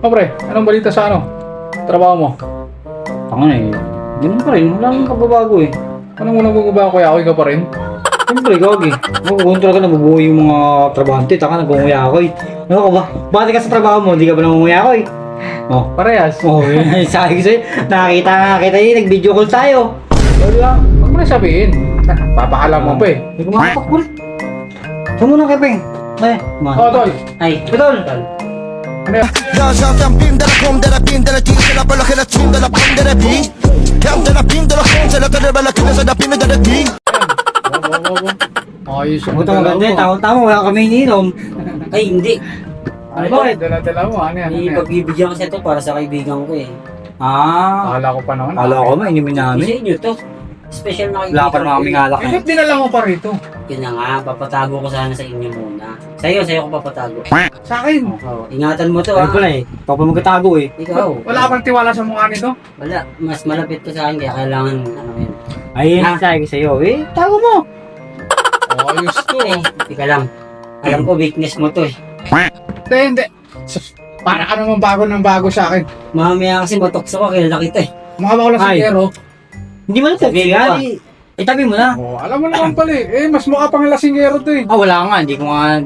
O pre, anong balita sa ano? Trabaho mo? Ako na eh. Ganun pa rin. Wala nang kababago eh. Anong unang bago kuya? Ako ka pa rin? Siyempre, gagi. Makukontrol ka na mabuhay yung mga trabahante. Taka nag-unguya ako eh. Ano ka ba? Bakit ka sa trabaho mo? Hindi ka ba nangunguya ako eh? Oh. Parehas. Oh, sabi ko sa'yo. Nakakita yun. Nag-video call tayo. Wala. Huwag mo na sabihin. Papakalam mo pa eh. Hindi ko makapakul. Saan mo na, Kepeng? Ay, man. O, tol. Ay, Tol. Ano yan? Jag j'entends bim de la pomme de la bim de la tine de la balle de la tune de la pomme de la bim. Cam de la bim de la pomme de la de la tune de la bim de la bim. Ayos yung Buto maganda eh. Tama-tama. Wala kami ininom. Ay, hindi. Ano Ano ba? Dala-dala mo. Ano yan? Ano yan? Ipagbibigyan kasi ito para sa kaibigan ko eh. Ah. Akala ko pa naman. Kala ko mainumin Sa namin. inyo to. Special na Wala pa naman kaming alak Eh, eh. ba't dinala mo pa rito? Yun na nga, papatago ko sana sa inyo muna. Sa'yo ko papatago. Sa akin. Oh, ingatan mo to Ay ah. pala eh. Ikaw pa magkatago eh. Ikaw. Wala ka pang tiwala sa mukha nito? Wala. Mas malapit to sa akin kaya kailangan ano yun. Ayun Ah. sabi ko sa'yo eh. Tago mo. Ayos to. Ika lang. Alam ko weakness mo to eh. Hindi. Para ka naman bago ng bago sa akin. Mamaya kasi matokso ko, kilala kita eh. Mukha ba ko lang Ay. singero? Hindi mo na Sabihin mo pa. Itabi mo na. Oh, alam mo naman pala eh. Mas mukha pang lasingero to eh. Ah, wala nga. Hindi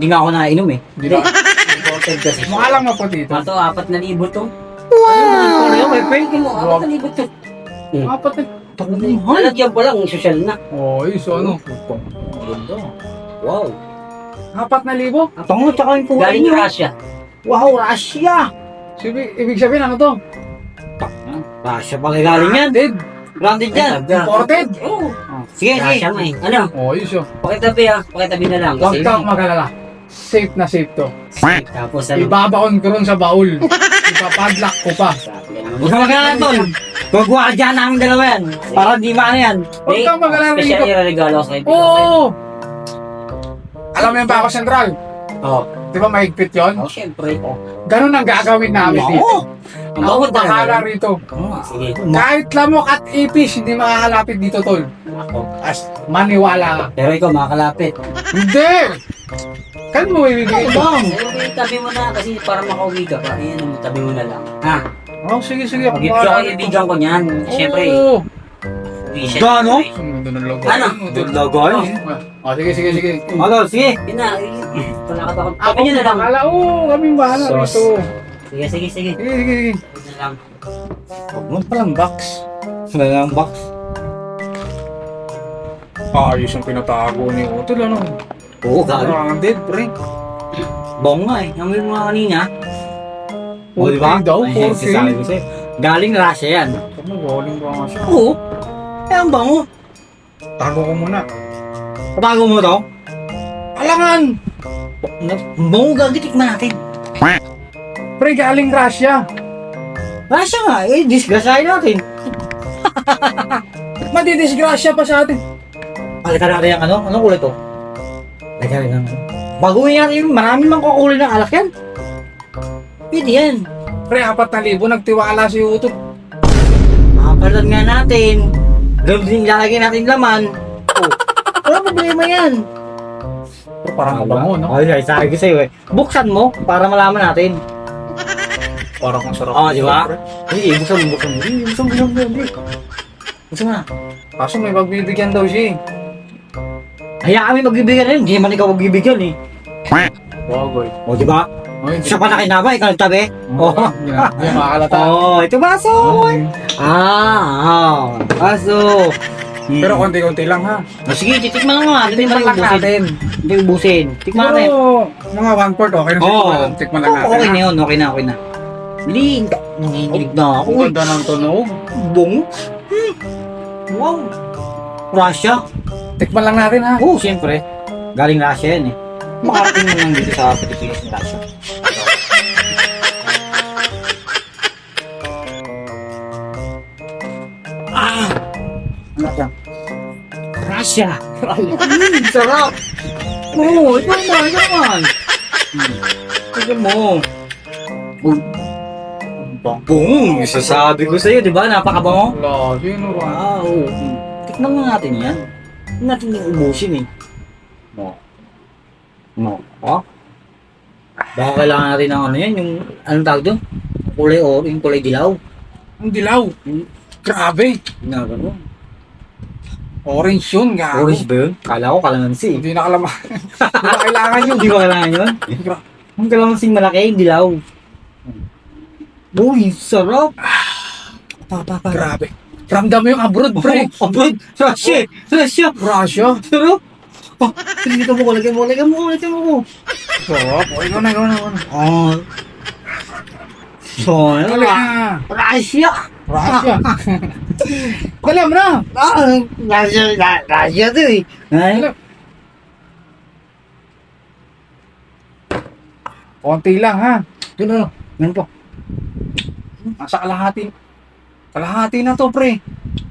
nga ako nainom eh. Di ba? Imported kasi. Mukha lang maputi ito. Ito, 4,000 to. Ano yun? May prank mo. 4,000 to. Apat na. Lalagyan pa lang, social na. Oh, ayos ano. Ganda. Wow. 4,000? Tango, tsaka yung kuha Galing niyo. Russia. Wow, Russia. Ibig sabihin ano to? Russia pa galing yan. Dead. Branded yan. Imported? Oo. Sige, Russia sige. nga eh. Ano? Oh, ayos yun. Pakitabi ah. Pakitabi na lang. Huwag Kasi- kang mag-alala. Safe na safe to. Tapos ano? Ibabaon ko ron sa baul. Ipapadlock ko pa. Sabi ka naman. Huwag ka mag-alala, Tol. Gagawa ka dyan namin dalawa yan. Para di maano yan. Huwag kang mag-alala Special rito. ireregalo ko sa kaibigan ko. Oo! Alam mo yung Bako Sentral? Oh. Di ba mahigpit yun? Oh, syempre. Ganun ang gagawin namin dito. Oo. Ang Ako bawat bahala rito. Sige. Kahit lamok at ipis, hindi makakalapit dito, tol. Ako. As maniwala ka. Pero ikaw makakalapit. Hindi! Kan mo ibibigay ito? Pero tabi mo na kasi para makauwi ka pa. Ayan, tabi mo na lang. Ha? Oh, sige, sige. Pag ito ako kaibigan ko niyan. Siyempre. Oo. Vision. Gano? Sumunod na logo. Ano? Lagay. Oh, sige, sige, sige. Ano, sige. Yun na. Palakad ako. Ako Tabi niyo na lang. bahala. Oo, kaming bahala Sos. rito. Sige, sige, sige. Sige, sige, sige. Tabi na lang. Huwag mo palang box. Wala lang box. Ayos yung pinatago ni Utol, ano? Oo, galing. Parang dead, pre. Bong nga eh. Amoy mo nga kanina. O, 4K di ba? daw, Ay, 4K. sabi ko sa'yo. Galing Russia yan. Ano, rolling ba nga siya? Oo. Eh, ang bango. Tago ko muna. Patago mo to. Alangan! Ang bango gagi, tikman natin. Pre, galing Russia. Russia nga, eh, disgrasahin natin. Madidisgrasya pa sa atin. Alika natin yung ano? Anong kulay to? Alika rin ang baguhin natin yung marami mang kukulay ng alak yan. Pwede yan. Pre, 4,000, nagtiwala si Utol. Makapalan nga natin. Gawin din lalagay natin laman. Oh. Wala problema yan. Pero parang abango, no? Ay, sabi ko sa'yo eh. Buksan mo para malaman natin. Parang ang sarap. Oo, di ba? Pre. Hindi, buksan mo. Hindi. Buksan mo na. Kaso may magbibigyan daw siya eh. Hayaan kami magbibigyan na yun. Hindi naman ikaw magbibigyan eh. Wagoy. O, di ba? Siya pa nakinaba, ikaw nagtabi. Oo. Hindi makakalata. Oh, ito baso. Baso. Pero konti-konti lang ha. Oh, sige, titikman lang nga. Hindi Tikman lang natin. Hindi ubusin. Tikman natin. Pero mga 1/4 okay na Oo. siguro. Tikman lang natin. Okay na yun, okay na. Hindi, nanginginig na ako. Ang ganda ng tunog. Bong. Wow. Russia. Tikman lang natin ha. Oo, siyempre. Galing Russia yan eh. Makarating mo lang dito sa Pilipinas ng Russia. Ano ka? Russia. Sarap. Oo, ito naman. Tignan mo. Boom! Isasabi ko sa'yo, di ba? Napakabango. Lagi no ba? Wow. Tikman mo natin yan. Hindi natin yung ubusin eh. No. Oh? Baka kailangan natin ng ano yan, yung anong tawag doon? Kulay yung kulay dilaw. Ang dilaw. Grabe. Na gano'n. Orange yun, gago. Orange ba yun? Kala ko kalamansi. Hindi na kalaman. Hindi na kailangan yun. Hindi ba kailangan yun? Ang kalamansing malaki, dilaw. Uy, sarap. Grabe. Ramdam mo yung abroad, pre. Abroad. Russia. Russia. Sarap. Lagyan mo ko. Sarap. Okay, ikaw na. Oh. So, ano Dali ba? na. Russia. Dali mo na. Russia to eh. Ay? Konti lang, ha. Ito na. Ganun po. Nasa kalahati. Kalahati na to, pre.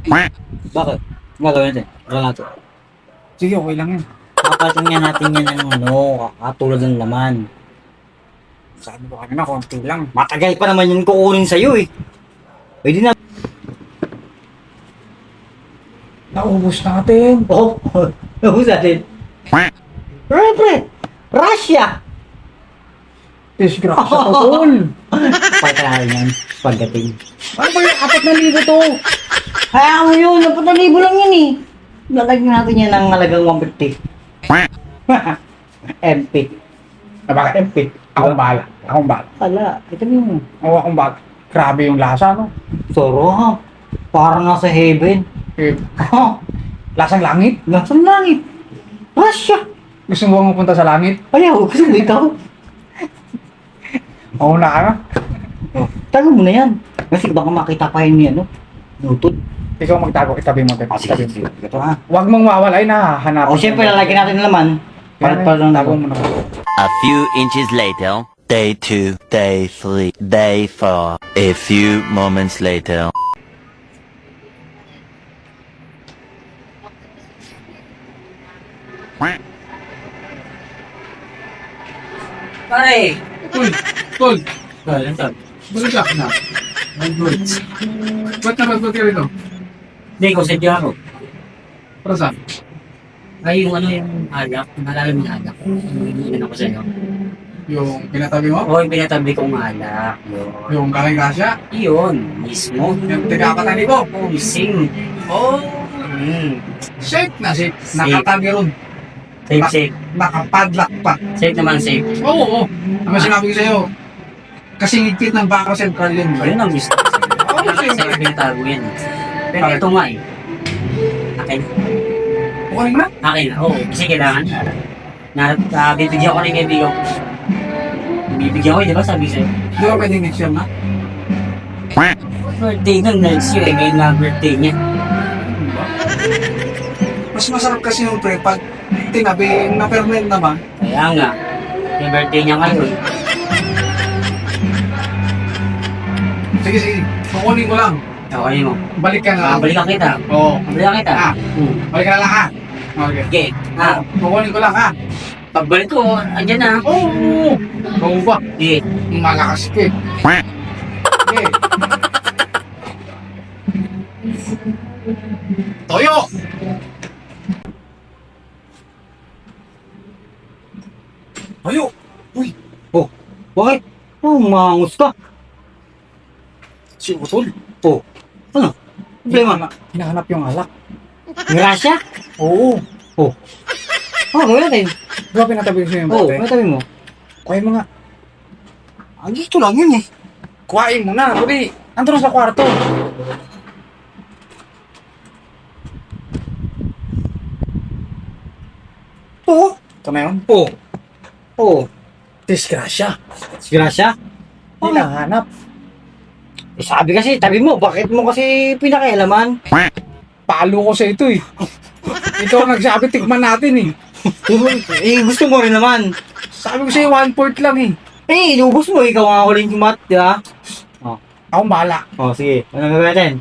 Bakit? Gagawin natin. Wala natin. Sige, okay lang yan. Papatingnan natin yan ng katulad ng laman. Sabi ko kanina, konti lang. Matagal pa naman yun kukunin sa'yo eh. Pwede na. Naubos natin. Oh, nabus natin. Pre, Russia! Disgrasya to, tol. Pagkakain yan, pagdating. Ano ba yung 4,000 to? Kaya mo yun, 4,000 lang yun eh. Lalagyan natin yan ng halagang 150. MP. Bakit MP? Akong bahala. Ala, ito mo. Oo, akong bahala. Grabe yung lasa, no? Soro ha. Parang nasa heaven. Eh, lasang langit. Nasaan langit? Russia! Gusto mo bang mapunta sa langit? Ayaw, gusto mo ikaw. Oo na, ano? Tago mo na yan. Kasi baka makita pa yun ni ano. Nutod. Ikaw magtago, itabi mo. Sige. Ito ha. Huwag mong mawala, ay nahahanap. O siyempre, lalagyan natin ng laman. Para lang tago mo na. A few inches later, day 2, day 3, day 4. A few moments later. Pare! Tol, Ano to? balik na. Good. Ba't ka rito? Hindi, ko sadya ako. Para saan? Ay, yung alak. Naalala mo yung alak. Yung iniinan ako sa'yo. Yung pinatabi mo? Oo, yung pinatabi kong alak. Yun. Yung kaking kasya? Yun, mismo. Yung tigakatani ko? Sing. Oh. Safe na safe. Nakatabi ron. Safe. Nakapadlock pa. Safe naman, safe. Oo. Ano sinabi ko sa'yo? Kasi higpit ng Bako Central yun. Ayun ang gusto ko sa'yo. Oo, Sa'yo siyempre. pinatago yan. Pero Bakit? ito nga eh. Akin. Okay na? Akin na. Oo, kasi kailangan. Bibigyan ko na yung kaibigan ko. Bibigyan ko, di ba sabi sa'yo? Di ba pwedeng next year na? Birthday nun, next year. Ngayon na birthday niya. Mas masarap kasi yung pre, pag tinabi, na-permanent naman. Kaya nga. Yung birthday niya ngayon. Sige. Kukunin ko lang. Okay mo. Balik ka na lang. Balikan kita. Oo. Balikan kita. Ah. Balik ka na lang ha. Okay. Sige. Kukunin ko lang ha. Pagbalik ko, andyan na. Oo. Oo ba? Sige. Malakas ka eh. Sige. Toyo! Toyo! Uy! Bakit? Mangus ka. Si Utol. Ano? Problema. Hinahanap yung alak. Russia? Oo. Gawin natin. Diba pinatabi ko sa'yo yung Oo, bote? matabi mo. Kuhain mo nga. Dito lang yun eh. Kuhain mo na. Kundi, ando na sa kwarto. Oo. Ito na yun. Oo. Disgrasya. Si Russia? Hinahanap. Eh, sabi kasi, tabi mo, bakit mo kasi pinakailaman? Palo ko sa ito eh. Ito ang nagsabi, tikman natin eh. Gusto mo rin naman. Sabi ko sa'yo, 1/4 lang eh. Inubos mo, ikaw nga huling kumat, di ba? Akong bahala. Sige. Anong gagawin natin?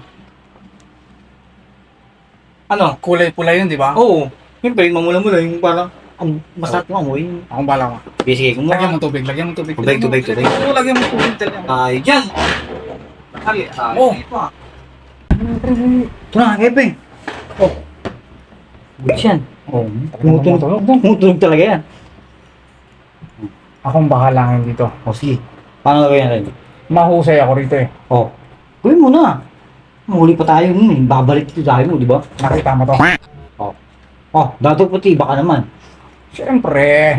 Ano? Kulay pula yun, di ba? Oo. Siyempre, mamula-mula yung parang, masarap yung amoy. Akong bahala ka. Sige, kung Lagyan mo tubig. Tubig. Oo, lagyan mo tubig talaga. Ay, dyan. Oh. Ito na, Epeng. Bulis yan. Tumutunog talaga yan. Akong bahala ngayon dito. Sige. Paano gagawin natin? mahusay ako rito eh. Oh. Gawin mo na. Mahuli pa tayo nun eh. Babalik ito tayo mo, di ba? Nakita mo to. Oh, dato puti, baka naman. Siyempre.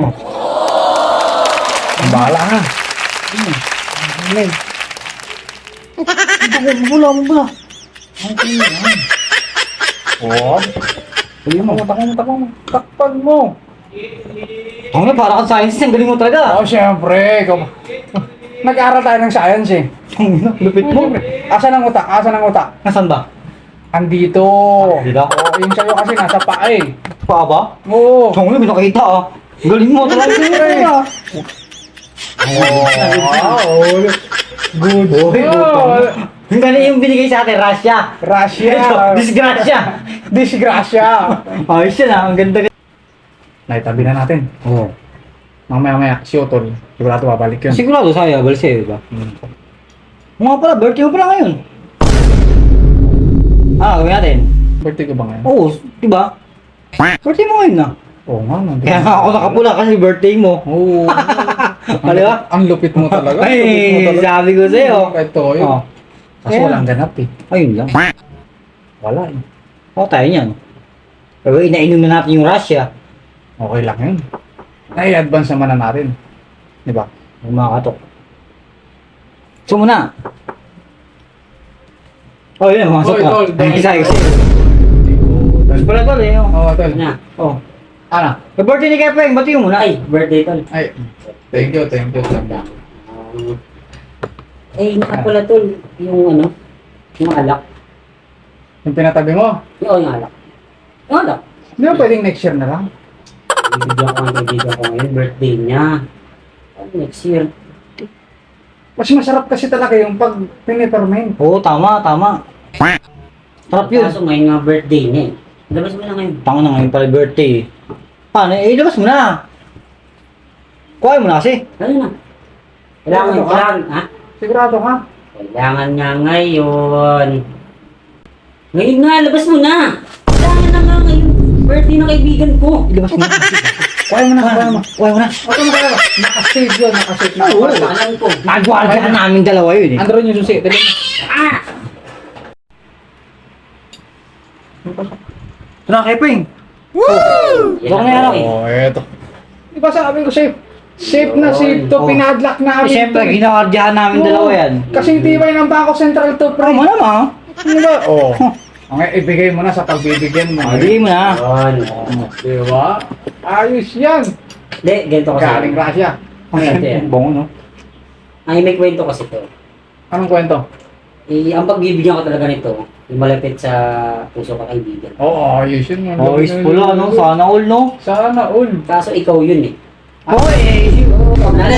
Bahala ka. Mabula. Oo. Hindi mo, takpan mo. Ang na, para kang science, ang galing mo talaga. Oh, siyempre. Nag-aaral tayo ng science eh. Lupit mo. Asan ang utak? Nasaan ba? Andito. Dito? Oo, yung sa'yo kasi nasa paa eh. Paa ba? Oo. Ang na, binakita ah. Ang galing mo talaga. Wow. Good. Yung galing yung binigay sa atin, Russia. Russia. Disgrasya. Disgrasya. Ayos yan ah, ang ganda. Naitabi na natin. Oo. Mamaya, si Otol. Sigurado babalik yun. Sigurado sa'yo, balik sa'yo, diba? Mga pala, birthday mo pala ngayon. Gawin natin. Birthday ko ba ngayon? Oo, diba? Birthday mo ngayon na. Oo nga. Kaya nga ako nakapula kasi birthday mo. Oo. Di ba? Ang lupit mo talaga. Ay, sabi ko sa'yo. Kahit toyo. Oh. Kasi Kaya- walang ganap eh. Ayun lang. Wala eh. Oo, tayo niyan. Pero inainom na natin yung Russia. Okay lang yun. Ay-advance naman na natin. Di ba? Yung mga katok. So muna. Oh, yun, mga Oy, ka. tol, tol. Isa. Tapos pala tol eh. Oo, Tol. Na. Oh. Ano? Yung birthday ni Kepeng, bati mo muna. Ay, birthday tol. Ay, thank you. Nga pala tol, yung alak. Yung pinatabi mo, Yung alak. Yung alak. hindi ba pwedeng next year na lang? Bibigyan ko ang kaibigan ko ngayon, birthday niya. Next year. Mas masarap kasi talaga yung pag piniperment. Oo, tama. Sarap yun. Kaso ngayon nga birthday niya eh. Labas mo na ngayon. Tango na ngayon pala birthday. Paano? Ilabas mo na. Kuhain mo na kasi. Ano na? Kailangan, ha? Sigurado ka? Kailangan nga ngayon. Ngayon na, labas mo na! Kailangan na nga ngayon. Birthday ng kaibigan ko. Ilabas mo na. Kuhain mo na. Kuhain mo na. Okay mo kaya. Nakasave yun, nakasave na. Oo. Alam ko. Nagwala namin dalawa yun eh. Android yung susi. Dali mo. Ah! Ito na, Kepeng. Baka na yan ako. Oh, eto. Di ba sabi ko safe? Safe na safe to. Oh. Pinadlock namin Eh, siyempre, to. ginakardyahan namin dalawa yan. Kasi tibay ng Bangko Sentral to, pre. Tama naman. Ano ba? Oo. Okay, ibigay mo na sa pagbibigyan mo. Bigay mo na. Yun. Di ba? Ayos yan. Hindi, ganito kasi. Galing Russia. Bongo, no? Ay, may kwento kasi to. Anong kwento? Ang pagbibigyan ko talaga nito, yung malapit sa puso ka kaibigan. Oo, ayos yun. Oh, is pula, no? Sana all, no? Sana all. Kaso ikaw yun eh. Hoy,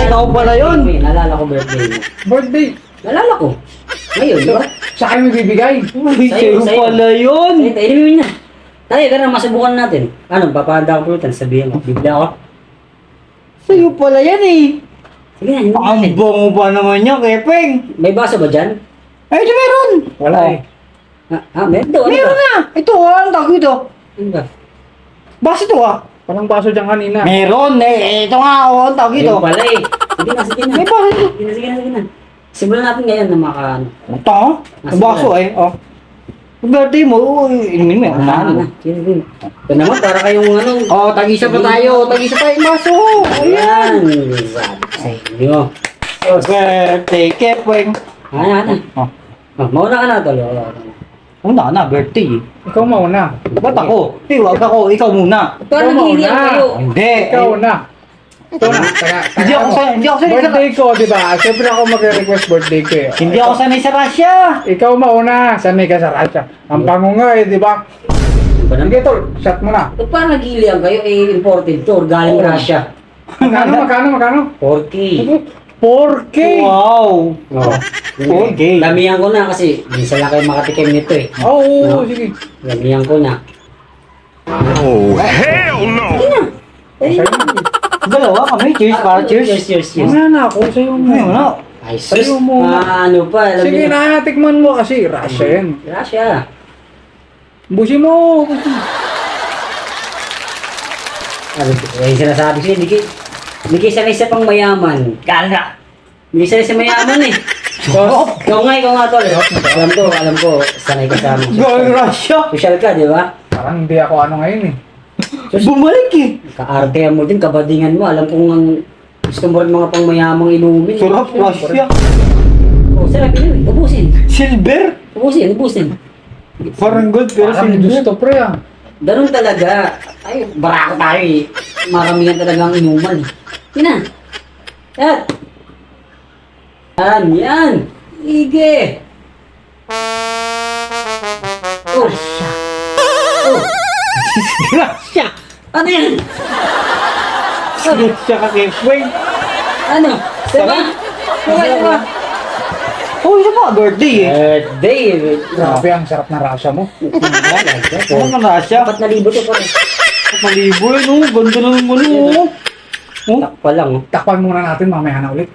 ikaw pala yun. Naalala ko birthday mo. Birthday. Naalala ko. Ngayon, di ba? Sa akin may bibigay. Sa'yo pala yun. Tayo, inumin na. Tayo, tara, masubukan natin. Ano, papahanda ko pulutan, sabihin mo. Bibila ako. Sa'yo pala yan eh. Sige na, inumin Ang natin. bongo pa naman yan, Kepeng. May baso ba dyan? Ay, ito meron. Wala eh. Meron daw. Ano Meron ba? na. Ito, ang tawag ito. Ano ba? Basta ito ah. Parang baso dyan kanina. Meron eh. Ito nga, ang tawag ito. Ayun pala eh. Sige na. May baso ito. Sige na. Simulan natin ngayon na Ito ah. Ang baso eh. Oh. Birthday mo, inumin mo yan. Unahan mo. Sige. Ito naman, para kayong ano. Oh, tag-isa pa tayo. Tag-isa pa yung baso. Ayan. Sabi sa inyo. Birthday, Kepeng. Ano. Oh. Mauna ka na, tol. Una na, birthday eh. Ikaw mauna. Ba't ako? Wag ako, ikaw muna. Parang nagigilian mauna. kayo. Hindi. Ikaw na. Ito na. Hindi ako sanay. Birthday ko, di ba? Siyempre ako magre-request birthday ko eh. Hindi ako sanay sa Russia. Ikaw mauna. Sanay ka sa Russia. Ang pango nga eh, di ba? Sige tol, shot mo na. Ba't parang nagigilian kayo? Eh, imported to. Or galing Oo. Russia. Magkano? 4K. 4K! Wow. Oh. 4K. Damihan ko na kasi minsan lang kayo makatikim nito eh. Oo, sige. Damihan ko na. Oh, hell no! Ayun. Dalawa kami. Cheers, para cheers. Cheers. Wala na ako, sa'yo mo. Ayun na. Ay, Sa'yo sus. mo. Ano pa? Alam Sige niyo na, tikman mo kasi Russia yan. Russia. Busi mo. Ay, sinasabi siya, hindi kayo sanay sa pang mayaman. Kala. Hindi sanay sa mayaman eh. Ikaw nga, tol. Alam ko, sanay ka sa amin. Going Russia! Social ka, di ba? Parang hindi ako ano ngayon eh. Bumalik eh! Kaartehan mo din, kabadingan mo. Alam kong gusto mo rin mga pangmayamang inumin. Sarap, Russia! Oh, sarap yun. Ubusin. Silver! Ubusin. Parang gold pero Parang silver. gusto pre ah. Ganun talaga. Ay, barako tayo eh. Maramihan talaga ang inuman eh. Yun na. Yan. Ige. Oh. Russia! Ano yan? Russia ka Kepweng! Ano? Diba? Diba? Oh, isa pa, birthday eh! Birthday. Grabe ang sarap na rasya mo. Ano na Russia? 4,000 to pa. Malibo eh, no? Ganda na naman oh! Tak pa lang. Oh. Takpan muna natin mamaya na ulit.